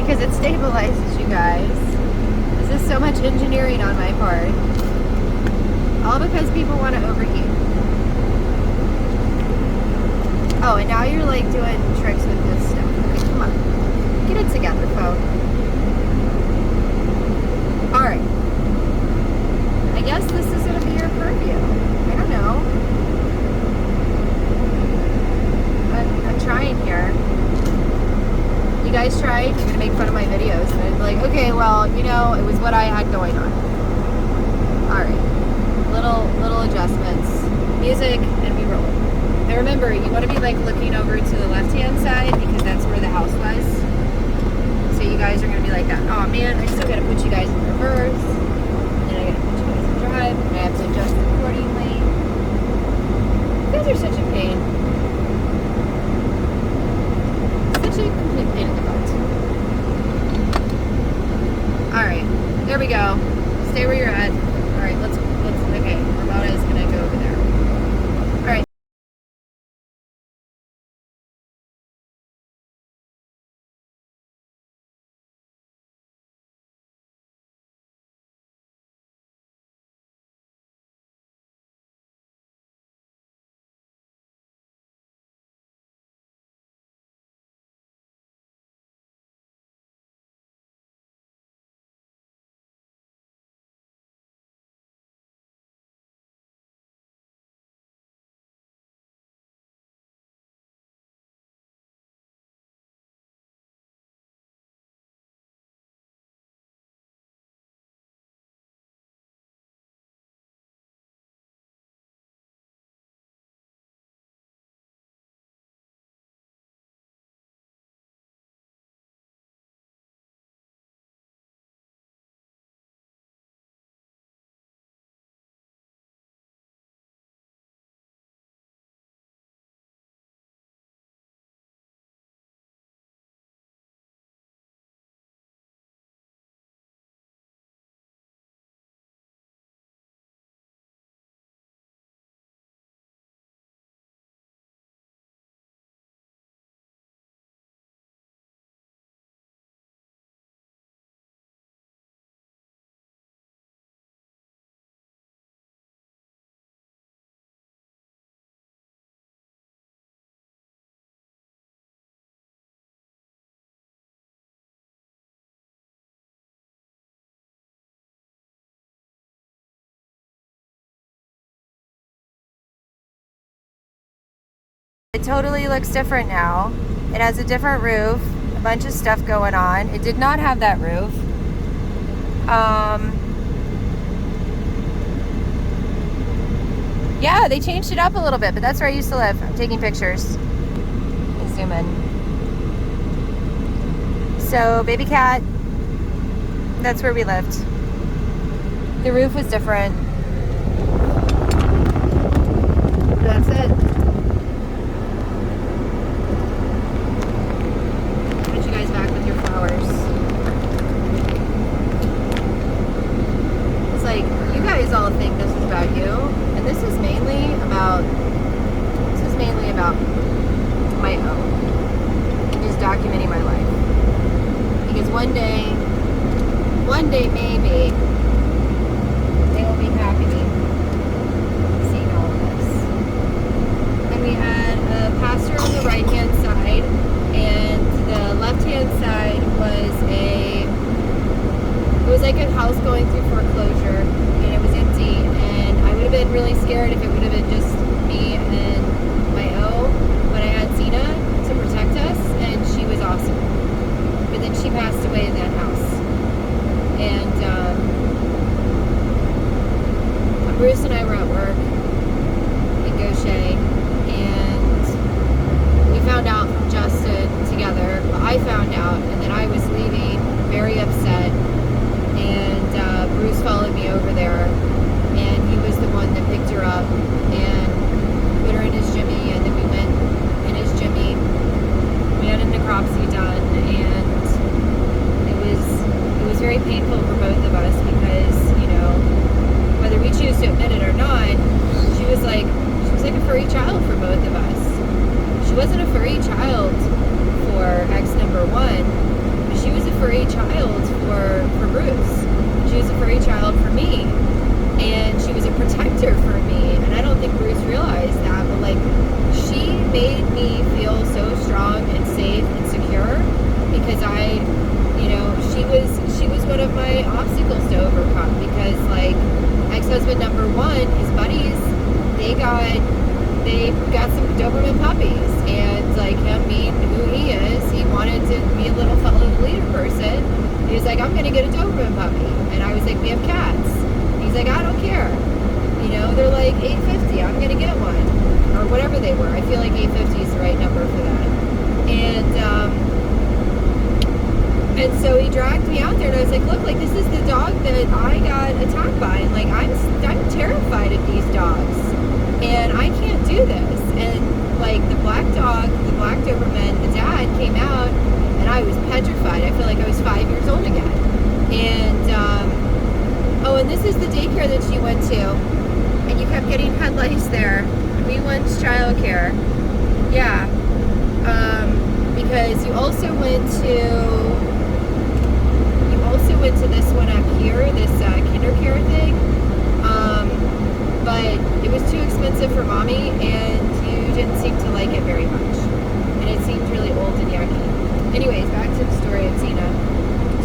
because it stabilizes you guys. This is so much engineering on my part. All because people want to overheat. Oh, and now you're like doing tricks with this stuff. Okay, come on. Get it together, folks. Alright. I guess this is going to be your purview. I don't know. I'm trying here. You guys tried? You're going to make fun of my videos. And I'd be like, okay, well, you know, it was what I had going on. Alright. Little adjustments. Music, and we roll. Now remember, you want to be like looking over to the left-hand side because that's where the house was. So you guys are going to be like that. Oh man, I still got to put you guys in reverse. And I got to put you guys in drive. And I have to adjust accordingly. You guys are such a pain. Such a complete pain in the butt. Alright, there we go. Stay where you're at. Alright, let's okay, Ramona is gonna go over there. Alright. It totally looks different now. It has a different roof, a bunch of stuff going on. It did not have that roof. Yeah, they changed it up a little bit, but that's where I used to live. I'm taking pictures. Let me zoom in. So, baby cat, that's where we lived. The roof was different. That's it. Put you guys back with your flowers. It's like, you guys all think this is about you, and this is mainly about my own. Just documenting my life. Because one day maybe, they will be happy seeing all of this. Then we had a pasture on the right-hand side, and the left-hand side was like a house going through foreclosure, and it was empty, and I would have been really scared if it would have been just me and my O, but I had Zena to protect us, and she was awesome. But then she passed away in that house. And Bruce and I were at work in Gaucher, and we found out from Justin together. I found out, and then I was leaving very upset, and Bruce followed me over there, and he was the one that picked her up and put her in his Jimmy, and then we went in his Jimmy. We had a necropsy done, and it was very painful for both of us because, you know, whether we choose to admit it or not, she was like a furry child for both of us. She wasn't a furry child for ex number one, but she was a child for Bruce. She was a furry child for me. And she was a protector for me. And I don't think Bruce realized that, but like, she made me feel so strong and safe and secure because she was one of my obstacles to overcome, because like ex-husband number one, his buddies, they got some Doberman puppies, and like him being who he is, he wanted to be a little fellow leader person. He was like, I'm gonna get a Doberman puppy, and I was like, we have cats. He's like, I don't care. They're like $850. I'm gonna get one, or whatever they were. I feel like $850 is the right number for that. And so he dragged me out there, and I was like, look, like this is the dog that I got attacked by, and like I'm terrified of these dogs, and I can't do this. And like the black dog, the black Doberman, the dad came out, and I was petrified. I feel like I was 5 years old again. And oh, and this is the daycare that she went to, and you kept getting head lice there. We went to childcare, yeah, because you also went to this one up here, this KinderCare thing, but it was too expensive for mommy, and you didn't seem to like it very much, and it seemed really old and yucky. Anyways, back to the story of Tina.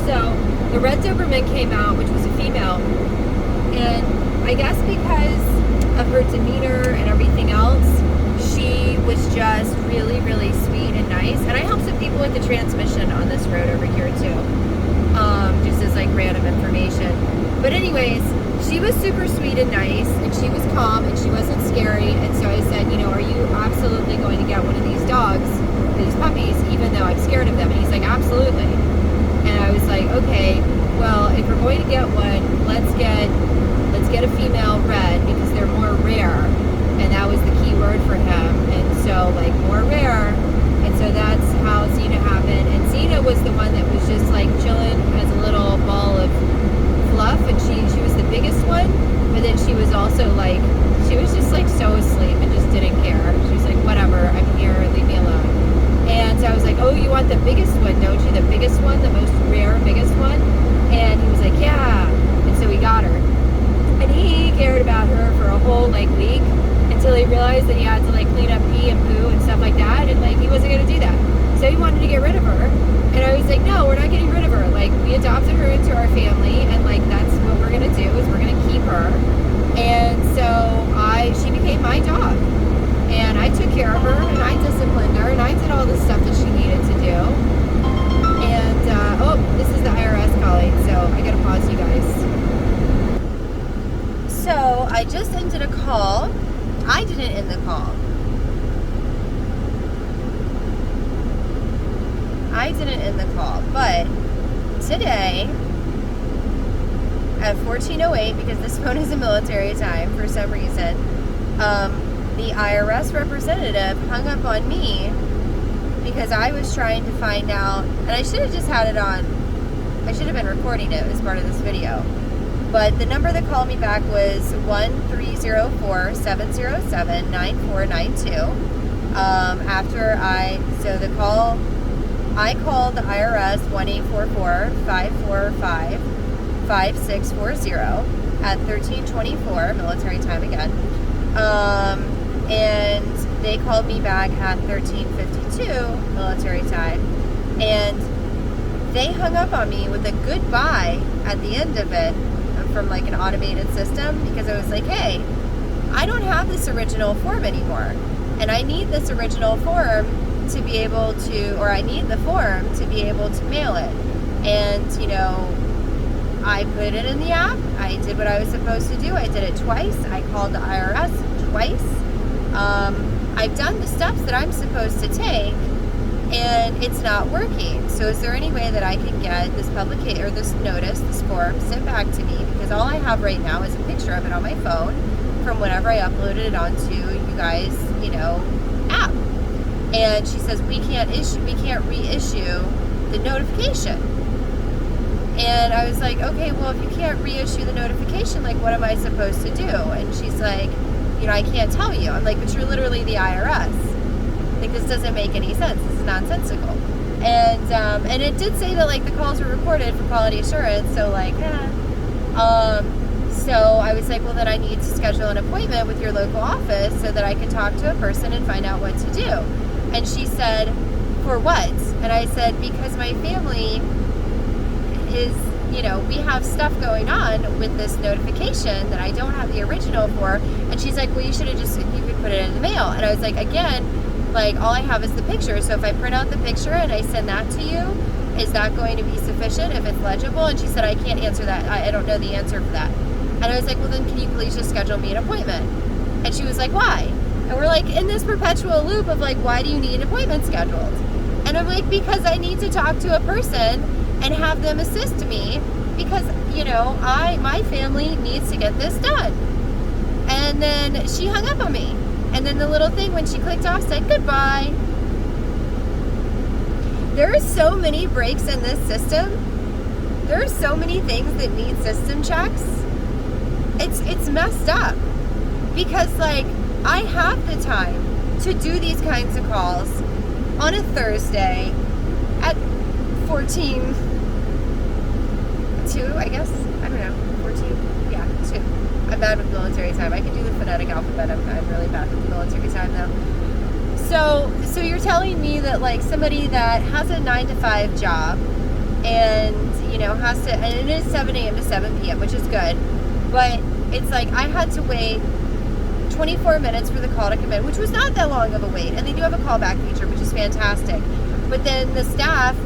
So the red Doberman came out, which was a female, and I guess because of her demeanor and everything else, she was just really, really sweet and nice. And I helped some people with the transmission on this road over here too, just as like random information. But anyways, she was super sweet and nice, and she was calm, and she wasn't scary. And so I said, are you absolutely going to get one of these dogs, these puppies, even though I'm scared of them? And he's like, absolutely. And I was like, okay, well, if we're going to get one, let's get a female red, because they're more rare, and that was the key word for him. And so like more rare, and so that's how Xena happened. And Xena was the one that was just like chilling as a little ball of fluff, and she was the biggest one, but then she was also like, she was just like so asleep and just didn't care. She was like, whatever, I'm here, leave me alone. And so I was like, oh, you want the biggest one, don't you? The biggest one, the most rare, biggest one? And he was like, yeah. And so we got her. And he cared about her for a whole like week, until he realized that he had to like clean up pee and poo and stuff like that, and like he wasn't going to do that. So he wanted to get rid of her. And I was like, no, we're not getting rid of her. Like, we adopted her into our family, and like that's what we're going to do, is we're going to keep her. And so she became my dog. And I took care of her, and I disciplined her, and I did all the stuff that she needed to do. And, oh, this is the IRS calling, so I gotta pause you guys. So, I just ended a call. I didn't end the call. I didn't end the call, but today, at 14:08, because this phone is a military time for some reason, the IRS representative hung up on me because I was trying to find out, and I should have just had it on, I should have been recording it as part of this video, but the number that called me back was 1-304-707-9492. I called the IRS 1-844-545-5640 at 13:24 military time again. And they called me back at 13:52 military time, and they hung up on me with a goodbye at the end of it from like an automated system, because I was like, hey, I don't have this original form anymore, and I need this original form to be able to, or I need the form to be able to mail it. And I put it in the app, I did what I was supposed to do, I did it twice, I called the IRS twice, I've done the steps that I'm supposed to take, and it's not working. So is there any way that I can get this this notice, this form, sent back to me? Because all I have right now is a picture of it on my phone from whenever I uploaded it onto you guys, app. And she says, we can't reissue the notification. And I was like, okay, well, if you can't reissue the notification, like, what am I supposed to do? And she's like, I can't tell you. I'm like, but you're literally the IRS. Like, this doesn't make any sense. This is nonsensical. And it did say that like the calls were recorded for quality assurance, so like so I was like, well, then I need to schedule an appointment with your local office so that I can talk to a person and find out what to do. And she said, for what? And I said, because my family is, you know, we have stuff going on with this notification that I don't have the original for. And she's like, well, you could put it in the mail. And I was like, again, like all I have is the picture. So if I print out the picture and I send that to you, is that going to be sufficient if it's legible? And she said, I can't answer that. I don't know the answer for that. And I was like, well, then can you please just schedule me an appointment? And she was like, why? And we're like in this perpetual loop of like, why do you need an appointment scheduled? And I'm like, because I need to talk to a person and have them assist me because, you know, my family needs to get this done. And then she hung up on me. And then the little thing when she clicked off said, goodbye. There are so many breaks in this system. There are so many things that need system checks. It's messed up. Because, like, I have the time to do these kinds of calls on a Thursday at 14:02, I guess. I don't know. 14? Yeah, 2. I'm bad with military time. I can do the phonetic alphabet. I'm really bad with military time, though. So you're telling me that, like, somebody that has a 9-to-5 job and, you know, has to, and it is 7 a.m. to 7 p.m., which is good, but it's like I had to wait 24 minutes for the call to come in, which was not that long of a wait, and they do have a callback feature, which is fantastic. But then the staff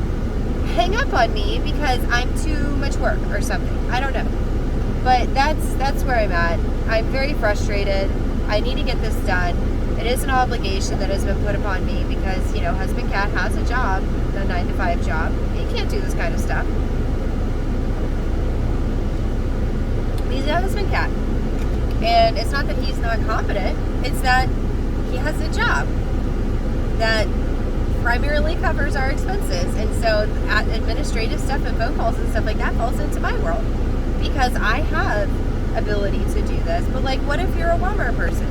hang up on me because I'm too much work or something. I don't know. But that's where I'm at. I'm very frustrated. I need to get this done. It is an obligation that has been put upon me because, you know, husband Cat has a job, a 9-to-5 job. He can't do this kind of stuff. He's a husband Cat. And it's not that he's not competent. It's that he has a job that primarily covers our expenses. And so administrative stuff and phone calls and stuff like that falls into my world because I have ability to do this. But, like, what if you're a Walmart person?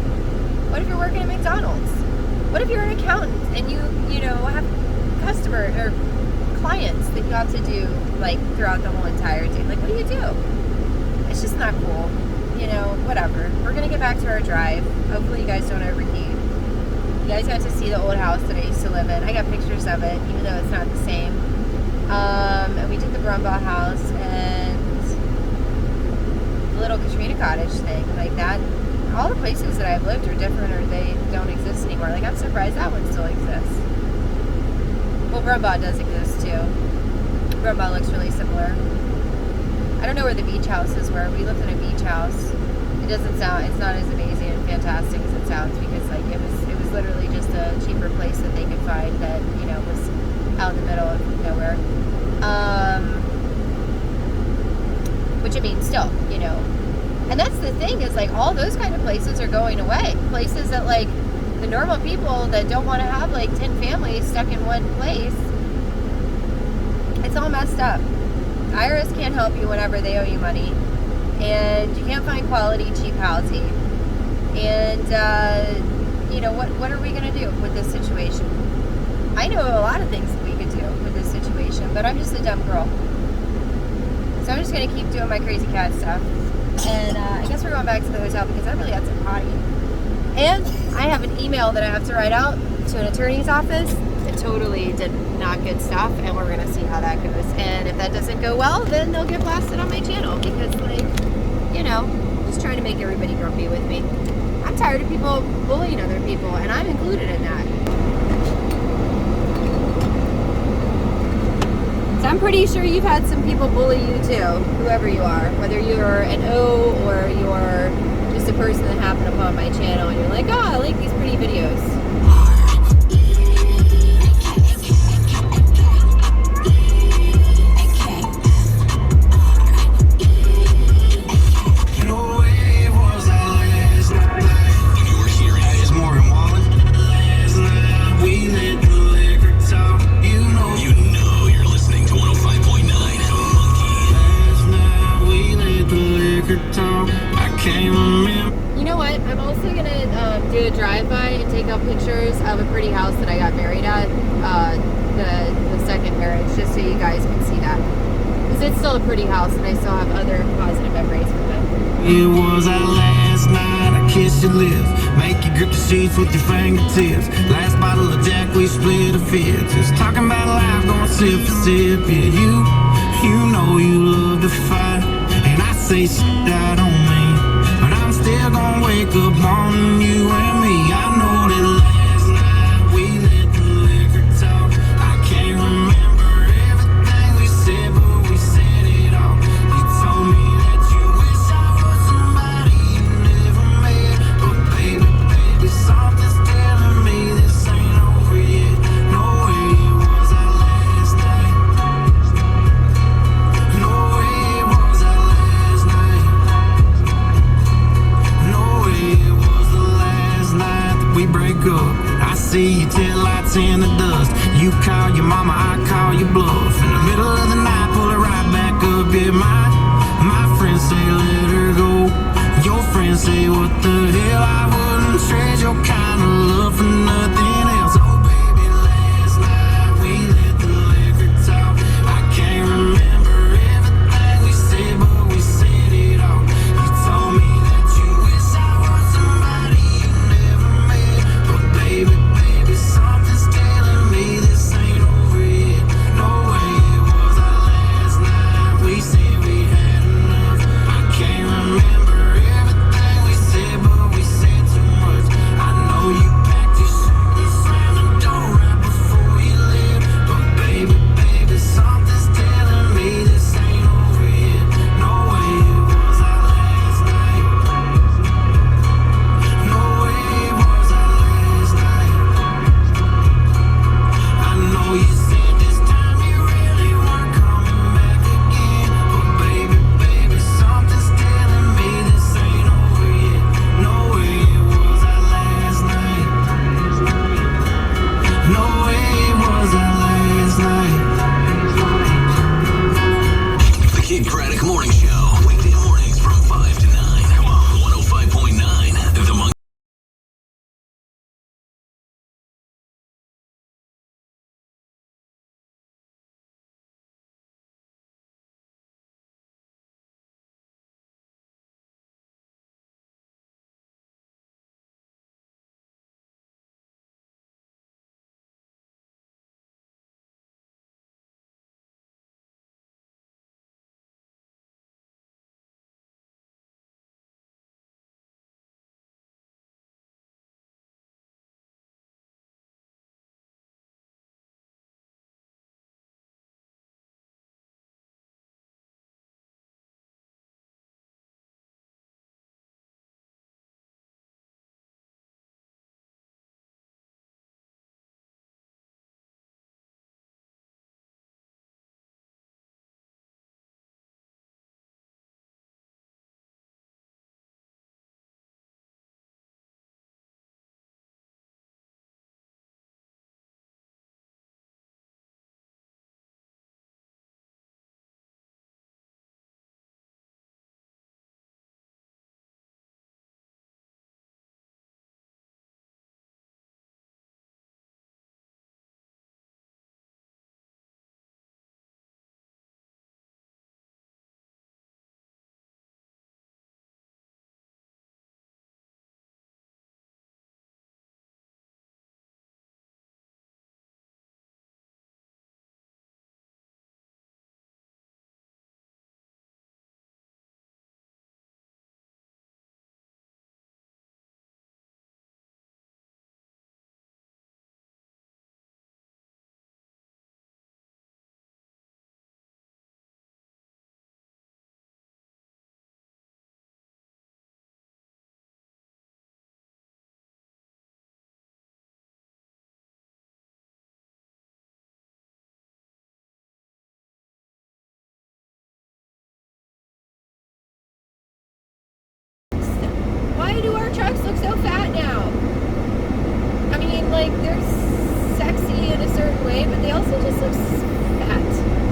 What if you're working at McDonald's? What if you're an accountant and you know, have customer or clients that you have to do, like, throughout the whole entire day? Like, what do you do? It's just not cool. You know, whatever. We're going to get back to our drive. Hopefully you guys don't overheat. You guys got to see the old house that I used to live in. I got pictures of it, even though it's not the same. And we did the Brumbaugh house and the little Katrina cottage thing. Like that. All the places that I've lived are different or they don't exist anymore. Like, I'm surprised that one still exists. Well, Brumbaugh does exist, too. Brumbaugh looks really similar. I don't know where the beach houses were. We lived in a beach house. It's not as amazing and fantastic as it sounds because, like, it was literally just a cheaper place that they could find that, you know, was out in the middle of nowhere. Which, I mean, still, you know. And that's the thing is, like, all those kind of places are going away. Places that, like, the normal people that don't want to have, like, 10 families stuck in one place, it's all messed up. IRS can't help you whenever they owe you money. And you can't find quality, cheap housing. And, you know, what are we going to do with this situation? I know a lot of things that we could do with this situation, but I'm just a dumb girl. So I'm just going to keep doing my crazy cat stuff. And I guess we're going back to the hotel because I really had some potty. And I have an email that I have to write out to an attorney's office. It totally did not good stuff, and we're going to see how that goes. And if that doesn't go well, then they'll get blasted on my channel because, like, you know, just trying to make everybody grumpy with me. I'm tired of people bullying other people, and I'm included in that. So I'm pretty sure you've had some people bully you too, whoever you are, whether you're an O or you're just a person that happened upon my channel and you're like, oh, I like these pretty videos. You know what? I'm also going to do a drive-by and take out pictures of a pretty house that I got married at. The second marriage, just so you guys can see that. Because it's still a pretty house, and I still have other positive memories from it. It was our last night, I kissed your lips, make you grip the sheets with your fingertips. Last bottle of Jack, we split a fifth. Just talking about life, going sip for sip. Yeah, you know you love to fight, and I say shit that don't mean, but I'm still gonna wake up on you and me. I know that last night we let the liquor talk. I can't remember everything we said, but we said it all. You told me that you wish I was somebody you never met, but baby, something's telling me this ain't over yet. No way it was our last night. No way it was our last night. No way it was the last night that we break up. I see your tail lights in the dust. You call your mama, I call your bluff. In the middle of the night, pull it right back up. Yeah, my friends say let her go. Your friends say what the